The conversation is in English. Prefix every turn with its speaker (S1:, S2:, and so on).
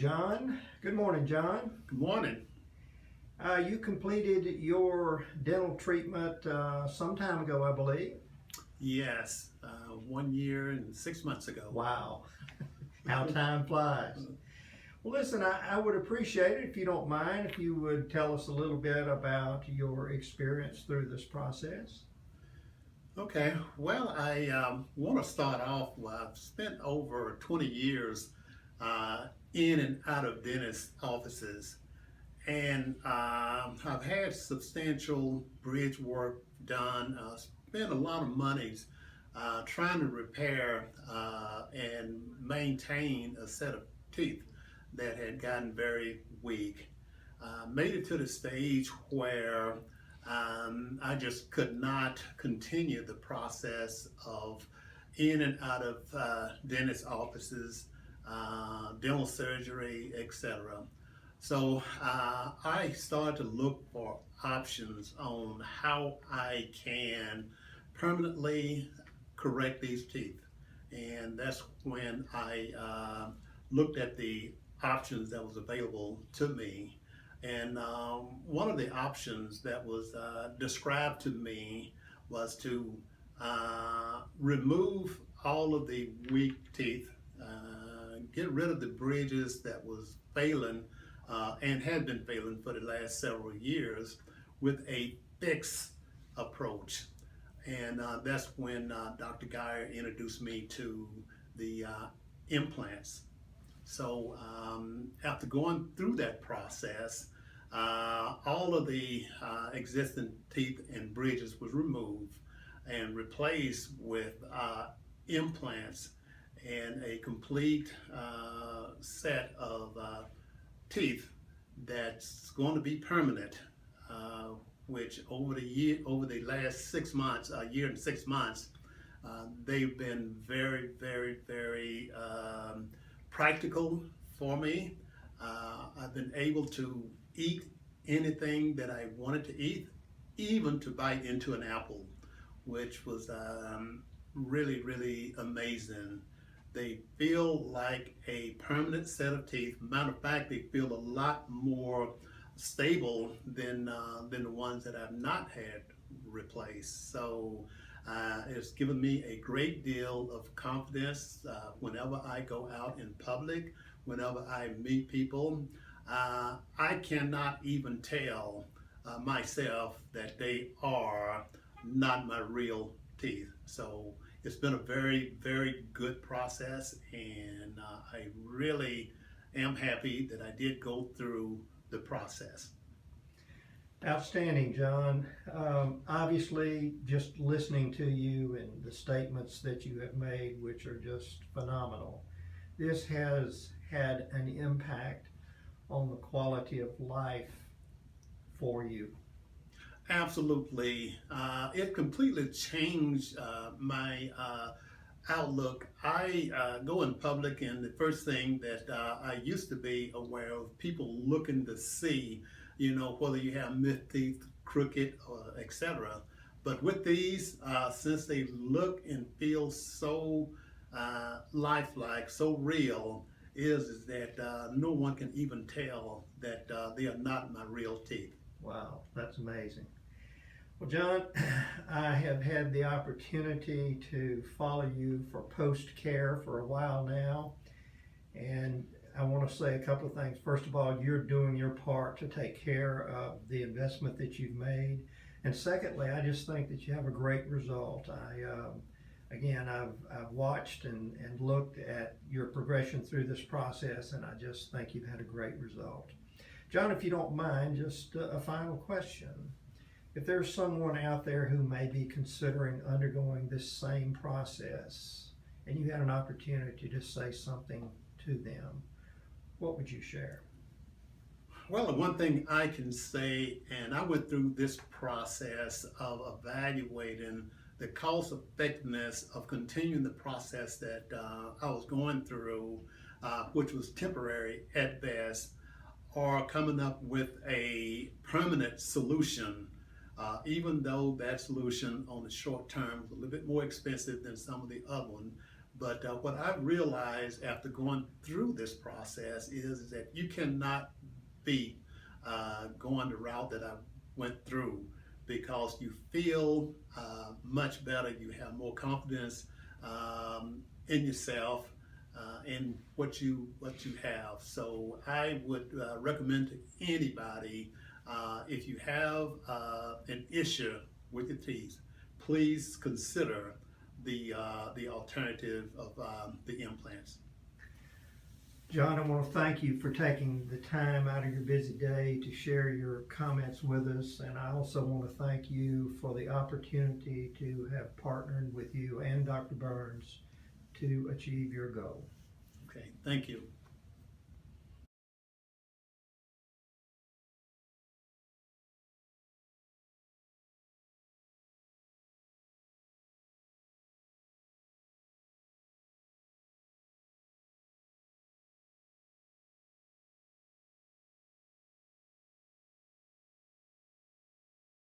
S1: John. Good morning, John.
S2: Good morning.
S1: You completed your dental treatment some time ago, I believe.
S2: Yes, 1 year and 6 months ago.
S1: Wow, how time flies. Well, listen, I would appreciate it if you don't mind if you would tell us a little bit about your experience through this process.
S2: Okay, well, I want to start off. I've spent over 20 years in and out of dentist offices, and I've had substantial bridge work done, spent a lot of monies trying to repair and maintain a set of teeth that had gotten very weak. Made it to the stage where I just could not continue the process of in and out of dentist offices, dental surgery, etc. So I started to look for options on how I can permanently correct these teeth. And that's when I looked at the options that was available to me. And one of the options that was described to me was to remove all of the weak teeth, get rid of the bridges that was failing and had been failing for the last several years with a fixed approach. And that's when Dr. Geyer introduced me to the implants. So after going through that process, all of the existing teeth and bridges was removed and replaced with implants and a complete set of teeth that's going to be permanent, which over the last 6 months, a year and 6 months, they've been very, very, very practical for me. I've been able to eat anything that I wanted to eat, even to bite into an apple, which was really, really amazing. They feel like a permanent set of teeth. Matter of fact, they feel a lot more stable than the ones that I've not had replaced. So it's given me a great deal of confidence whenever I go out in public, whenever I meet people. I cannot even tell myself that they are not my real teeth. So it's been a very, very good process, and I really am happy that I did go through the process.
S1: Outstanding, John. Obviously, just listening to you and the statements that you have made, which are just phenomenal, this has had an impact on the quality of life for you.
S2: Absolutely. It completely changed my outlook. I go in public, and the first thing that I used to be aware of, people looking to see, whether you have missed teeth, crooked, or etc. But with these, since they look and feel so lifelike, so real, is that no one can even tell that they are not my real teeth.
S1: Wow, that's amazing. Well, John, I have had the opportunity to follow you for post-care for a while now, and I want to say a couple of things. First of all, you're doing your part to take care of the investment that you've made, and secondly, I just think that you have a great result. I've watched and looked at your progression through this process, and I just think you've had a great result. John, if you don't mind, just a final question. If there's someone out there who may be considering undergoing this same process, and you had an opportunity to say something to them, what would you share?
S2: Well, the one thing I can say, and I went through this process of evaluating the cost effectiveness of continuing the process that I was going through, which was temporary at best, or coming up with a permanent solution, even though that solution on the short term was a little bit more expensive than some of the other ones. But what I've realized after going through this process is that you cannot be going the route that I went through, because you feel much better, you have more confidence in yourself, in what you have. So I would recommend to anybody, if you have an issue with your teeth, please consider the alternative of the implants.
S1: John, I want to thank you for taking the time out of your busy day to share your comments with us, and I also want to thank you for the opportunity to have partnered with you and Dr. Burns to achieve your goal.
S2: Okay, thank you.